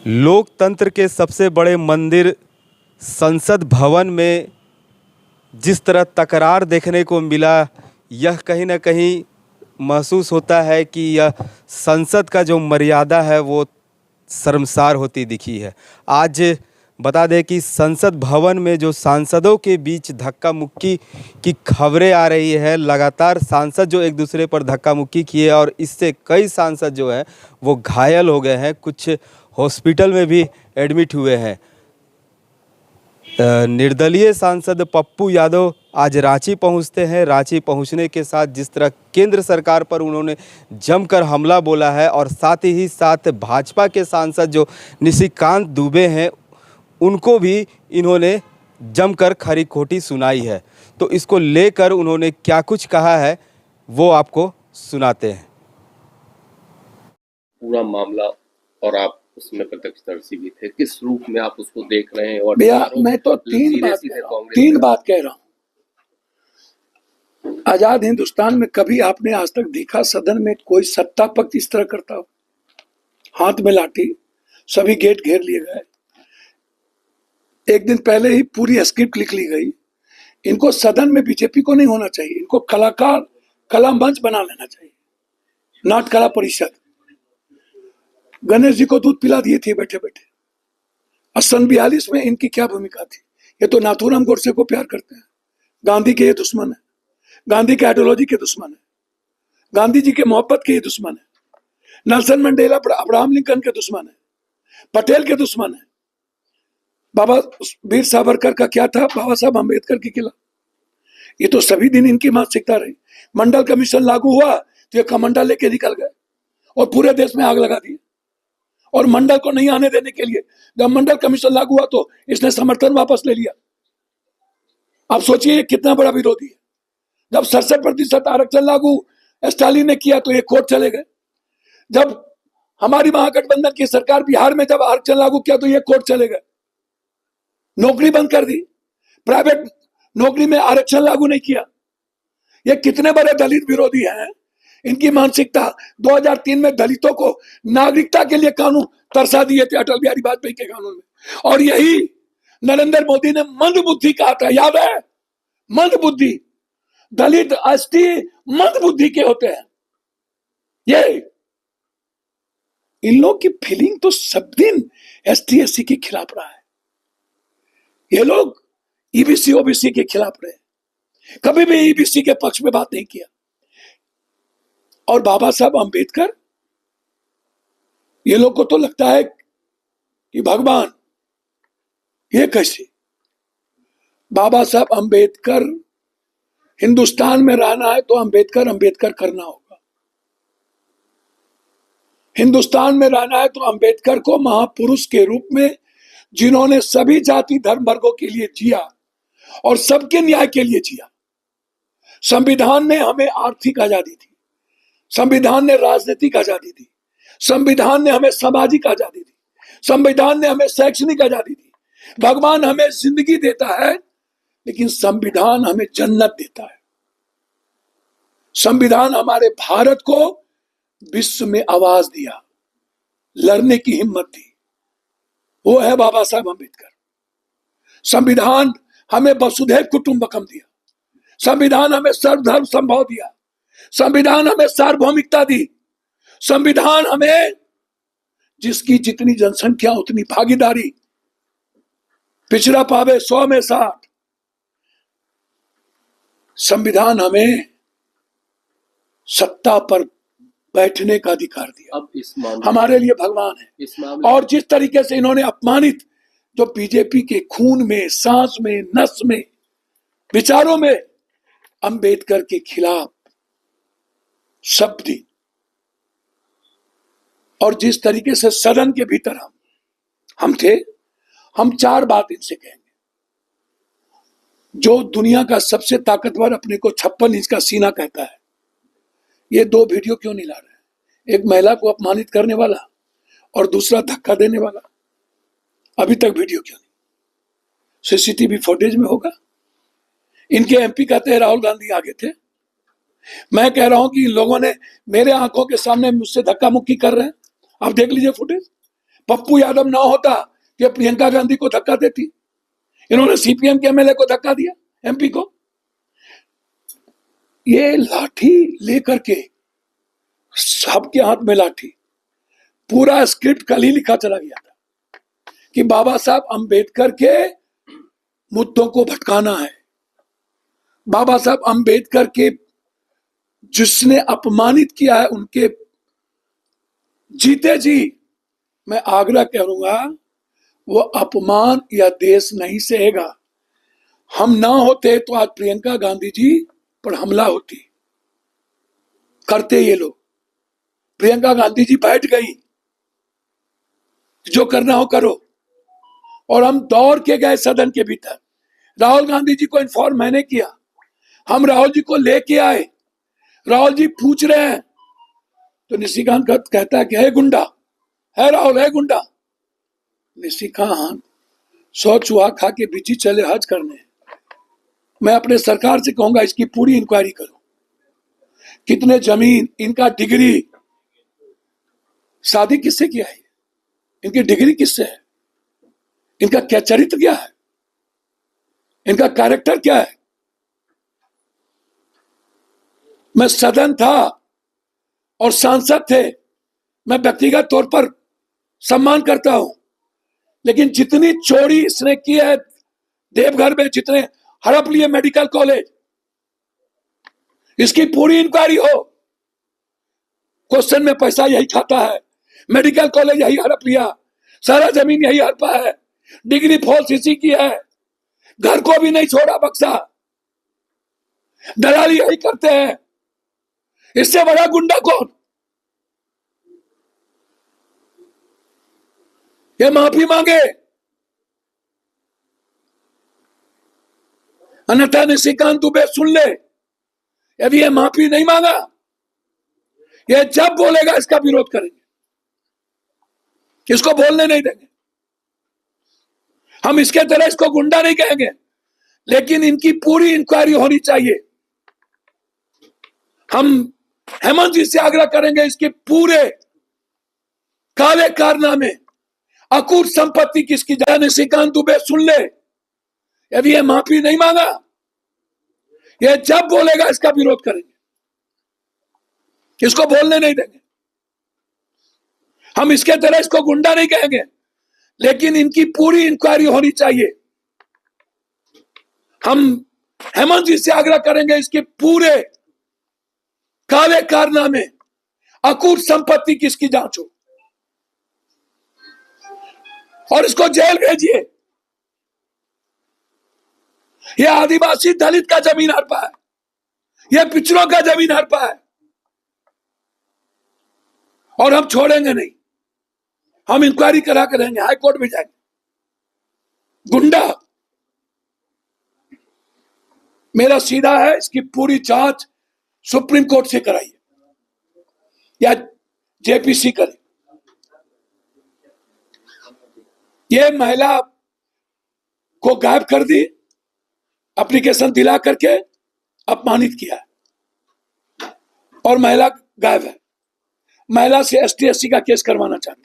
लोकतंत्र के सबसे बड़े मंदिर संसद भवन में जिस तरह तकरार देखने को मिला, यह कहीं न कहीं महसूस होता है कि यह संसद का जो मर्यादा है वो शर्मसार होती दिखी है। आज बता दें कि संसद भवन में जो सांसदों के बीच धक्का मुक्की की खबरें आ रही है, लगातार सांसद जो एक दूसरे पर धक्का मुक्की किए और इससे कई सांसद जो हैं वो घायल हो गए हैं, कुछ हॉस्पिटल में भी एडमिट हुए हैं। निर्दलीय सांसद पप्पू यादव आज रांची पहुंचते हैं। रांची पहुंचने के साथ जिस तरह केंद्र सरकार पर उन्होंने जमकर हमला बोला है और साथ ही साथ भाजपा के सांसद जो निशिकांत दुबे हैं उनको भी इन्होंने जमकर खरी खोटी सुनाई है। तो इसको लेकर उन्होंने क्या कुछ कहा है वो आपको सुनाते हैं। पूरा मामला और आप उसमें प्रत्यक्षदर्शी भी थे, किस रूप में आप उसको देख रहे हैं? और भैया मैं तो तीन बात कह रहा हूँ। आजाद हिंदुस्तान में कभी आपने आज तक देखा सदन में कोई सत्ता पक्ष इस तरह करता हो? हाथ में लाठी, सभी गेट घेर लिए गए, एक दिन पहले ही पूरी स्क्रिप्ट लिख ली गई। इनको सदन में बीजेपी को नहीं होना चाहिए, इनको कलाकार कला मंच बना लेना चाहिए, नाट कला परिषद। गणेश जी को दूध पिला दिए थे बैठे बैठे। और सन 42 में इनकी क्या भूमिका थी? ये तो नाथूराम गोडसे को प्यार करते हैं, गांधी के ये दुश्मन है, गांधी के आइडियोलॉजी के दुश्मन है, गांधी जी के मोहब्बत के ये दुश्मन है, नेल्सन मंडेला अब्राहम लिंकन के दुश्मन है, पटेल के दुश्मन है। बाबा वीर सावरकर का क्या था? बाबा साहब अम्बेडकर के खिलाफ। ये तो सभी दिन इनकी मानसिकता रही। मंडल कमीशन लागू हुआ तो ये कमंडल लेके निकल गए और पूरे देश में आग लगा दी। और मंडल को नहीं आने देने के लिए जब मंडल कमीशन लागू हुआ तो इसने समर्थन वापस ले लिया। आप सोचिए कितना बड़ा विरोधी है। जब 67% आरक्षण लागू स्टालिन ने किया तो ये कोर्ट चले गए। जब हमारी महागठबंधन की सरकार बिहार में जब आरक्षण लागू किया तो ये कोर्ट चले गए, नौकरी बंद कर दी, प्राइवेट नौकरी में आरक्षण लागू नहीं किया। ये कितने बड़े दलित विरोधी हैं। इनकी मानसिकता 2003 में दलितों को नागरिकता के लिए कानून तरसा दिए थे अटल बिहारी वाजपेयी के कानून में। और यही नरेंद्र मोदी ने मंद बुद्धि कहा था, याद है? मंद बुद्धि, दलित एसटी मंद बुद्धि के होते हैं। ये इन लोग की फीलिंग तो सब दिन एसटी एससी के खिलाफ रहा है। ये लोग ईबीसी ओबीसी के खिलाफ रहे, कभी भी ईबीसी के पक्ष में बात नहीं किया। और बाबा साहब अंबेडकर, ये लोग को तो लगता है कि भगवान, ये कैसे? बाबा साहब अंबेडकर, हिंदुस्तान में रहना है तो अंबेडकर अंबेडकर करना होगा। हिंदुस्तान में रहना है तो अंबेडकर को महापुरुष के रूप में, जिन्होंने सभी जाति धर्म वर्गों के लिए जिया और सबके न्याय के लिए जिया। संविधान ने हमें आर्थिक आजादी दी, संविधान ने राजनीतिक आजादी दी, संविधान ने हमें सामाजिक आजादी दी, संविधान ने हमें शैक्षणिक आजादी दी। भगवान हमें जिंदगी देता है लेकिन संविधान हमें जन्नत देता है। संविधान हमारे भारत को विश्व में आवाज दिया, लड़ने की हिम्मत दी, वो है बाबा साहब अम्बेडकर। संविधान हमें वसुधैव कुटुंबकम दिया, संविधान हमें सर्वधर्म संभव दिया, संविधान हमें सार्वभौमिकता दी, संविधान हमें जिसकी जितनी जनसंख्या उतनी भागीदारी, पिछड़ा पावे 100 में 60। संविधान हमें सत्ता पर बैठने का अधिकार दिया। अब इस हमारे लिए भगवान है। और जिस तरीके से इन्होंने अपमानित, जो बीजेपी के खून में, सांस में, नस में, विचारों में अंबेडकर के खिलाफ शब्द दी, और जिस तरीके से सदन के भीतर हम थे, हम 4 बात इनसे कहेंगे। जो दुनिया का सबसे ताकतवर अपने को 56 इंच का सीना कहता है, ये 2 वीडियो क्यों नहीं ला रहे हैं? एक महिला को अपमानित करने वाला और दूसरा धक्का देने वाला। अभी तक वीडियो क्यों नहीं? सीसीटीवी फुटेज में होगा। इनके एमपी कहते हैं राहुल गांधी आगे थे। मैं कह रहा हूं कि इन लोगों ने मेरे आंखों के सामने मुझसे धक्का मुक्की कर रहे हैं। आप देख लीजिए फुटेज। पप्पू यादव ना होता कि प्रियंका गांधी को धक्का देती। इन्होंने सीपीएम के एमएलए को धक्का दिया, एमपी को। ये लाठी लेकर के, सबके हाथ में लाठी, पूरा स्क्रिप्ट कल ही लिखा चला गया था कि बाबा साहब अंबेडकर के मुद्दों को भटकाना है। बाबा साहब अंबेडकर के जिसने अपमानित किया है, उनके जीते जी मैं आग्रह करूंगा, वो अपमान या देश नहीं सहेगा। हम ना होते तो आज प्रियंका गांधी जी पर हमला होती, करते ये लोग। प्रियंका गांधी जी बैठ गई, जो करना हो करो, और हम दौड़ के गए सदन के भीतर। राहुल गांधी जी को इन्फॉर्म मैंने किया, हम राहुल जी को लेके आए। राहुल जी पूछ रहे हैं तो निशिकांत कहता है कि है गुंडा, है राहुल, है गुंडा। निशिकांत 100 चूहा खा के बिची चले हज करने। मैं अपने सरकार से कहूंगा इसकी पूरी इंक्वायरी करो, कितने जमीन, इनका डिग्री, शादी किससे किया है, इनकी डिग्री किससे है, इनका क्या चरित्र क्या है, इनका कैरेक्टर क्या है। मैं सदन था और सांसद थे, मैं व्यक्तिगत तौर पर सम्मान करता हूं, लेकिन जितनी चोरी इसने की है देवघर में, जितने हड़प लिए मेडिकल कॉलेज, इसकी पूरी इंक्वायरी हो। क्वेश्चन में पैसा यही खाता है, मेडिकल कॉलेज यही हड़प लिया, सारा जमीन यही हड़पा है, डिग्री फॉल्स इसी की है, घर को भी नहीं छोड़ा बक्सा, दलाली यही करते हैं। इससे बड़ा गुंडा कौन? ये माफी मांगे, अन्यथा निशिकांत दुबे सुन ले, यदि ये माफी नहीं मांगा, ये जब बोलेगा इसका विरोध करेंगे, इसको बोलने नहीं देंगे। हम इसके तरह इसको गुंडा नहीं कहेंगे, लेकिन इनकी पूरी इंक्वायरी होनी चाहिए। हम हेमंत जी से आग्रह करेंगे, इसके पूरे काले कारनामे, अकूत संपत्ति किसकी जाए, निशिकांत दुबे सुन ले, यदि ये माफी नहीं मांगा, ये जब बोलेगा इसका विरोध करेंगे, इसको बोलने नहीं देंगे। हम इसके तरह इसको गुंडा नहीं कहेंगे, लेकिन इनकी पूरी इंक्वायरी होनी चाहिए। हम हेमंत जी से आग्रह करेंगे, इसके पूरे काले कारनामे, अकूत संपत्ति किसकी जांच हो और इसको जेल भेजिए। यह आदिवासी दलित का जमीन हड़पा है, यह पिछड़ों का जमीन हड़पा है, और हम छोड़ेंगे नहीं। हम इंक्वायरी करा कर रहेंगे, हाई कोर्ट में जाएंगे। गुंडा मेरा सीधा है, इसकी पूरी जांच सुप्रीम कोर्ट से कराइए या जेपीसी करे। ये महिला को गायब कर दी, एप्लीकेशन दिला करके अपमानित किया, और महिला गायब है। महिला से एसटी एससी का केस करवाना चाहते।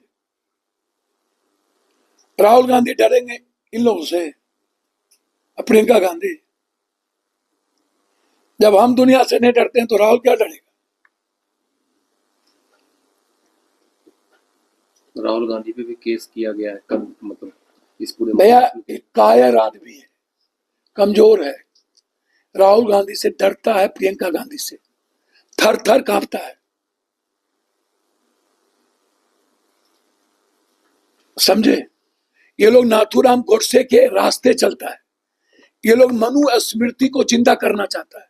राहुल गांधी डरेंगे इन लोगों से, प्रियंका गांधी। जब हम दुनिया से नहीं डरते हैं तो राहुल क्या डरेगा? राहुल गांधी पे भी केस किया गया है, कब मतलब इस पूरे भैया एक कायर आदमी है, कमजोर है, राहुल गांधी से डरता है, प्रियंका गांधी से थर थर कांपता है। समझे? ये लोग नाथूराम गोडसे के रास्ते चलता है, ये लोग मनु स्मृति को जिंदा करना चाहता है,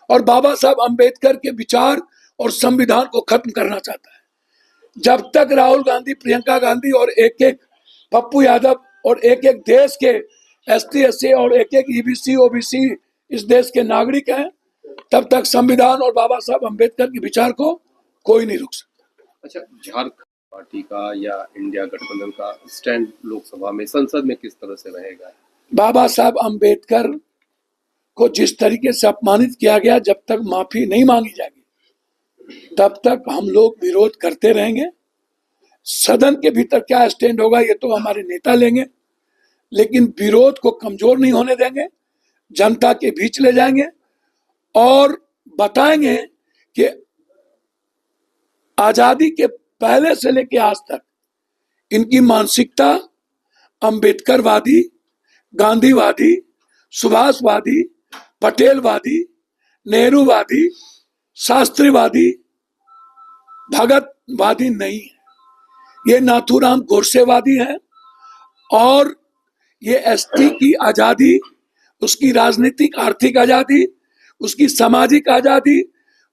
और बाबा साहब अंबेडकर के विचार और संविधान को खत्म करना चाहता है। जब तक राहुल गांधी, प्रियंका गांधी और एक एक पप्पू यादव और एक एक देश के एसटी एससी और एक एक ईबीसी ओबीसी इस देश के नागरिक हैं, तब तक संविधान और बाबा साहब अंबेडकर के विचार को कोई नहीं रोक सकता। अच्छा, झारखंड पार्टी का या इंडिया गठबंधन का स्टैंड लोकसभा में, संसद में किस तरह से रहेगा? बाबा साहब अंबेडकर को जिस तरीके से अपमानित किया गया, जब तक माफी नहीं मांगी जाएगी तब तक हम लोग विरोध करते रहेंगे। सदन के भीतर क्या स्टैंड होगा ये तो हमारे नेता लेंगे, लेकिन विरोध को कमजोर नहीं होने देंगे, जनता के बीच ले जाएंगे और बताएंगे कि आजादी के पहले से लेकर आज तक इनकी मानसिकता अंबेडकरवादी, गांधीवादी, सुभाषवादी, पटेलवादी, नेहरूवादी, शास्त्रीवादी, भगतवादी नहीं है। ये नाथूराम गोडसेवादी हैं और ये एसटी की आजादी, उसकी राजनीतिक आर्थिक आजादी, उसकी सामाजिक आजादी,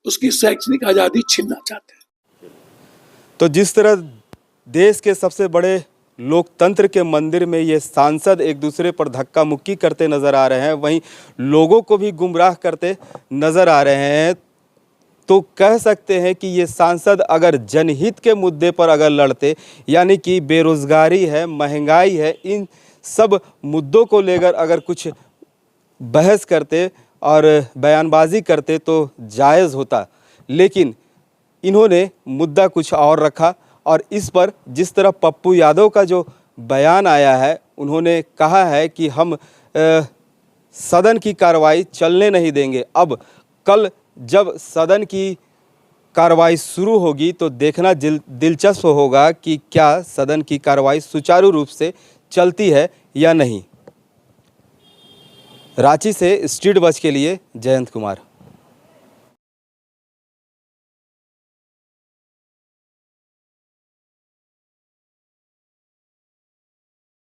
उसकी शैक्षणिक आजादी छीनना चाहते हैं। तो जिस तरह देश के सबसे बड़े लोकतंत्र के मंदिर में ये सांसद एक दूसरे पर धक्का मुक्की करते नजर आ रहे हैं, वहीं लोगों को भी गुमराह करते नजर आ रहे हैं, तो कह सकते हैं कि ये सांसद अगर जनहित के मुद्दे पर अगर लड़ते, यानी कि बेरोजगारी है, महंगाई है, इन सब मुद्दों को लेकर अगर कुछ बहस करते और बयानबाजी करते तो जायज़ होता, लेकिन इन्होंने मुद्दा कुछ और रखा। और इस पर जिस तरह पप्पू यादव का जो बयान आया है, उन्होंने कहा है कि हम सदन की कार्रवाई चलने नहीं देंगे। अब कल जब सदन की कार्रवाई शुरू होगी तो देखना दिलचस्प होगा कि क्या सदन की कार्रवाई सुचारू रूप से चलती है या नहीं। रांची से स्ट्रीट बज के लिए जयंत कुमार।